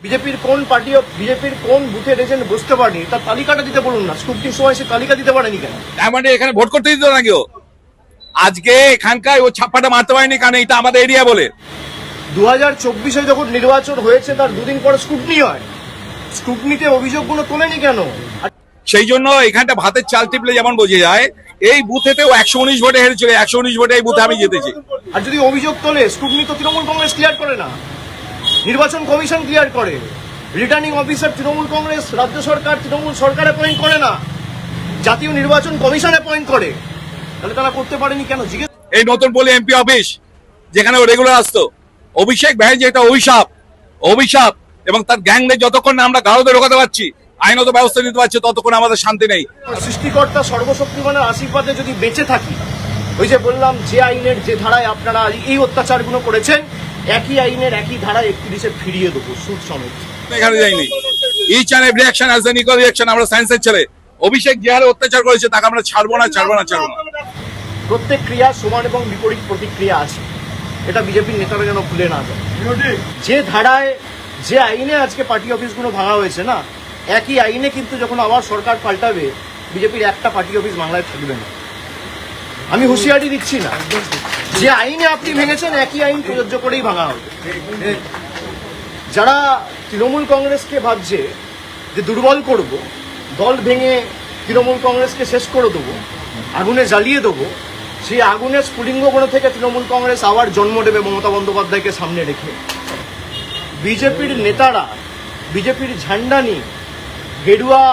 বিজেপির কোন বুথের এজেন্ট বসতে পারেনি তার তালিকাটা দিতে বলুন না। স্কুটির সময় সে তালিকা দিতে পারেনি কেন? মানে এখানে ভোট করতে দিত না কেউ। আজকে এখানকার ও ছাপ্পাটা মারতে পারেনি কারণ এটা আমাদের এরিয়া বলে। 2024-এ যখন নির্বাচন হয়েছে তার দুদিন পরে স্কুটনি হয়, স্কুটনিতে অভিযোগগুলো তোলেনি কেন? সেই জন্য এখানটা ভাতের চাল টিপলে যেমন বোঝা যায়, এই বুথেতে ও 119 ভোটে হেরেছিল। 119 ভোটে এই বুথে আমি জিতেছি। আর যদি অভিযোগ তোলে, স্কুটনি তো তৃণমূল কংগ্রেস ক্লিয়ার করে না, নির্বাচন কমিশন ক্লিয়ার করে, রিটার্নিং অফিসার তৃণমূল কংগ্রেস, রাজ্য সরকার তৃণমূল সরকার অ্যাপয়েন্ট করে না, জাতীয় নির্বাচন কমিশন অ্যাপয়েন্ট করে, তাহলে তারা করতে পারেনি কেন? জিজ্ঞেস এই নতুন বলে এমপি অফিস যেখানে ও রেগুলার আসতো, অভিষেক ব্যানার্জি একটা অভিশাপ এবং তার গ্যাংরে যতক্ষণ না আমরা গারদে ঢোকাতে পারছি, আইনত ব্যবস্থা নিতে পারছি, ততক্ষণ আমাদের শান্তি নেই। সৃষ্টিকর্তা সর্বশক্তিমানের আশীর্বাদে যদি বেঁচে থাকি, ওই যে বললাম যে আইনের যে ধারায় আপনারা এই অত্যাচারগুলো করেছেন, একই আইনের একই ধারায় 31-এ ফিরিয়ে দেবো সুদ সমেত। এখানে যাইনি each and every action as an equal reaction. আমরা সায়েন্সের ছেলে, অভিষেক যে হারে অত্যাচার করেছে তাকে আমরা ছাড়বো না। প্রত্যেক ক্রিয়া সমান এবং বিপরীত প্রতিক্রিয়া আছে, এটা বিজেপির নেতারা যেন ভুলে না যায়। যে ধারায় যে আইনে আজকে পার্টি অফিসগুলো ভাঙা হয়েছে না, একই আইনে কিন্তু যখন আবার সরকার পাল্টাবে, বিজেপির একটা পার্টি অফিস বাংলায় থাকবে না। আমি হুঁশিয়ারি দিচ্ছি না, যে আইনে আপনি ভেঙেছেন একই আইন প্রযোজ্য করেই ভাঙা হবে। যারা তৃণমূল কংগ্রেসকে ভাবছে যে দুর্বল করব, দল ভেঙে তৃণমূল কংগ্রেসকে শেষ করে দেবো, আগুনে জ্বালিয়ে দেবো, সেই আগুনের স্ফুলিঙ্গগুলো থেকে তৃণমূল কংগ্রেস আবার জন্ম নেবে মমতা বন্দ্যোপাধ্যায়কে সামনে রেখে। বিজেপির নেতারা বিজেপির ঝান্ডা নিয়ে গেরুয়া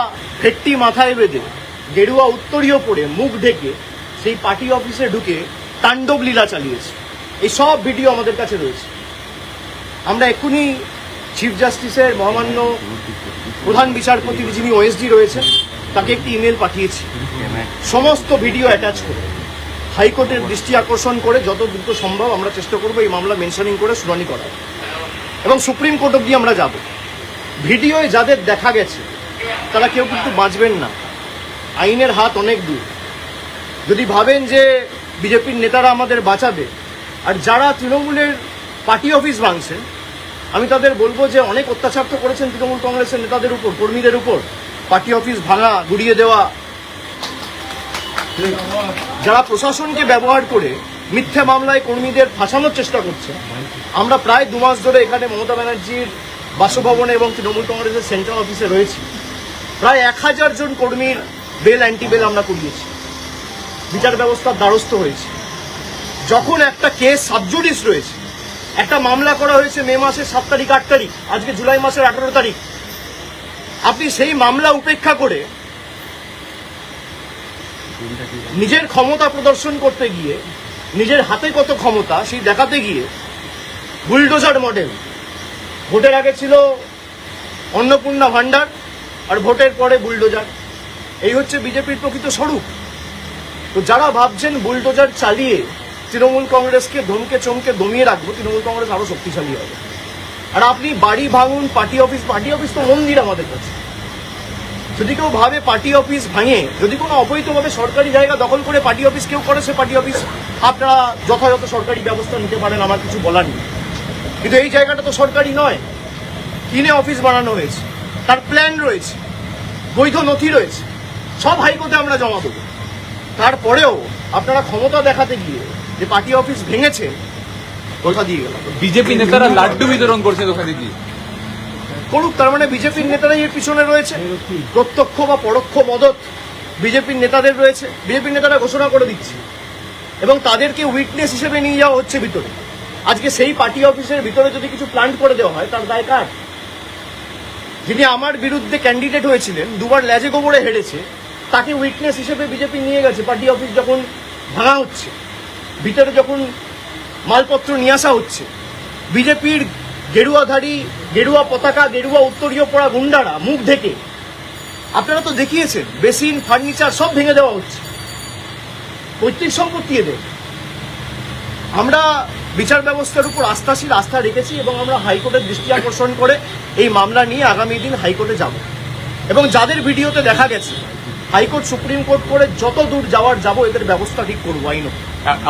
ফেট্টি মাথায় বেঁধে, গেরুয়া উত্তরীয় পরে, মুখ ঢেকে সেই পার্টি অফিসে ঢুকে তাণ্ডব লীলা চালিয়েছে। এই সব ভিডিও আমাদের কাছে রয়েছে। আমরা এক্ষুনি চিফ জাস্টিসের মহামান্য প্রধান বিচারপতি যিনি ওএসডি রয়েছেন, তাকে একটি ইমেল পাঠিয়েছি সমস্ত ভিডিও অ্যাটাচ করে, হাইকোর্টের দৃষ্টি আকর্ষণ করে যত দ্রুত সম্ভব আমরা চেষ্টা করবো এই মামলা মেনশনিং করে শুনানি করা, এবং সুপ্রিম কোর্ট অব্দি আমরা যাব। ভিডিওয় যাদের দেখা গেছে তারা কেউ কিন্তু বাঁচবেন না, আইনের হাত অনেক দূর। যদি ভাবেন যে বিজেপির নেতারা আমাদের বাঁচাবে, আর যারা তৃণমূলের পার্টি অফিস ভাঙছেন, আমি তাদের বলবো যে অনেক অত্যাচার তো করেছেন তৃণমূল কংগ্রেসের নেতাদের উপর, কর্মীদের উপর, পার্টি অফিস ভাঙা, গুড়িয়ে দেওয়া। যারা প্রশাসনকে ব্যবহার করে মিথ্যা মামলায় কর্মীদের ফাঁসানোর চেষ্টা করছে, আমরা প্রায় 2 মাস ধরে এখানে মমতা ব্যানার্জির বাসভবনে এবং তৃণমূল কংগ্রেসের সেন্ট্রাল অফিসে রয়েছি। প্রায় 1000 জন কর্মীর বেল অ্যান্টি বেল আমরা করিয়েছি, বিচার ব্যবস্থার দ্বারস্থ হয়েছে। যখন একটা কেস সাবজুডিস রয়েছে, একটা মামলা করা হয়েছে মে মাসের 7 তারিখ 8 তারিখ, আজকে জুলাই মাসের 18 তারিখ, আপনি সেই মামলা উপেক্ষা করে নিজের ক্ষমতা প্রদর্শন করতে গিয়ে, নিজের হাতে কত ক্ষমতা সেই দেখাতে গিয়ে বুলডোজার মডেল, ভোটের আগে ছিল অন্নপূর্ণা ভান্ডার আর ভোটের পরে বুলডোজার, এই হচ্ছে বিজেপির প্রকৃত স্বরূপ। তো যারা ভাবছেন বুলডোজার চালিয়ে তৃণমূল কংগ্রেসকে ধমকে চমকে দমিয়ে রাখবো, তৃণমূল কংগ্রেস আরো শক্তিশালী হবে। আর আপনি বাড়ি ভাঙুন, পার্টি অফিস তো মন্দির আমাদের কাছে। যদি কেউ ভাবে পার্টি অফিস ভাঙে, যদি কোনো অবৈধভাবে সরকারি জায়গা দখল করে পার্টি অফিস কেউ করে, সে পার্টি অফিস আপনারা যথাযথ সরকারি ব্যবস্থা নিতে পারেন, আমার কিছু বলার নেই। কিন্তু এই জায়গাটা তো সরকারি নয়, কিনে অফিস বানানো হয়েছে, তার প্ল্যান রয়েছে, বৈধ নথি রয়েছে, সব হাইকোর্টে আমরা জমা দেবো। তারপরেও আপনারা ক্ষমতা দেখাতে গিয়ে যে পার্টি অফিস ভেঙেছে, কথা দিয়ে গেল। বিজেপি নেতারা লাড্ডু বিতরণ করছে দোকানে দিয়ে করুক, তার মানে বিজেপির নেতারাই এর পিছনে রয়েছে। প্রত্যক্ষ বা পরোক্ষ মদত বিজেপির নেতাদের রয়েছে, বিজেপির নেতারা ঘোষণা করে দিচ্ছে এবং তাদেরকে উইটনেস হিসেবে নিয়ে যাওয়া হচ্ছে ভিতরে। আজকে সেই পার্টি অফিসের ভিতরে যদি কিছু প্ল্যান্ট করে দেওয়া হয়, তার দায় কার? যিনি আমার বিরুদ্ধে ক্যান্ডিডেট হয়েছিলেন, 2 বার লেজে গোবরে হেরেছে, তাকে উইটনেস হিসেবে বিজেপি নিয়ে গেছে। পার্টি অফিস যখন ভাঙা হচ্ছে, ভিতরে যখন মালপত্র নিয়ে আসা হচ্ছে, বিজেপির গেরুয়াধারী, গেরুয়া পতাকা, গেরুয়া উত্তরীয় পড়া গুন্ডারা মুখ ঢেকে, আপনারা তো দেখিয়েছেন, বেসিন, ফার্নিচার সব ভেঙে দেওয়া হচ্ছে, পৈতৃক সম্পত্তি এদের। আমরা বিচার ব্যবস্থার উপর আস্থা রেখেছি এবং আমরা হাইকোর্টের দৃষ্টি আকর্ষণ করে এই মামলা নিয়ে আগামী দিন হাইকোর্টে যাব। এবং যাদের ভিডিওতে দেখা গেছে, হাইকোর্ট সুপ্রিম কোর্ট করে যত দূর যাওয়ার যাবো, এদের ব্যবস্থা ঠিক করবো আইন।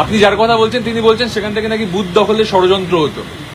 আপনি যার কথা বলছেন তিনি বলছেন সেখান থেকে নাকি বুথ দখলের ষড়যন্ত্র হতো।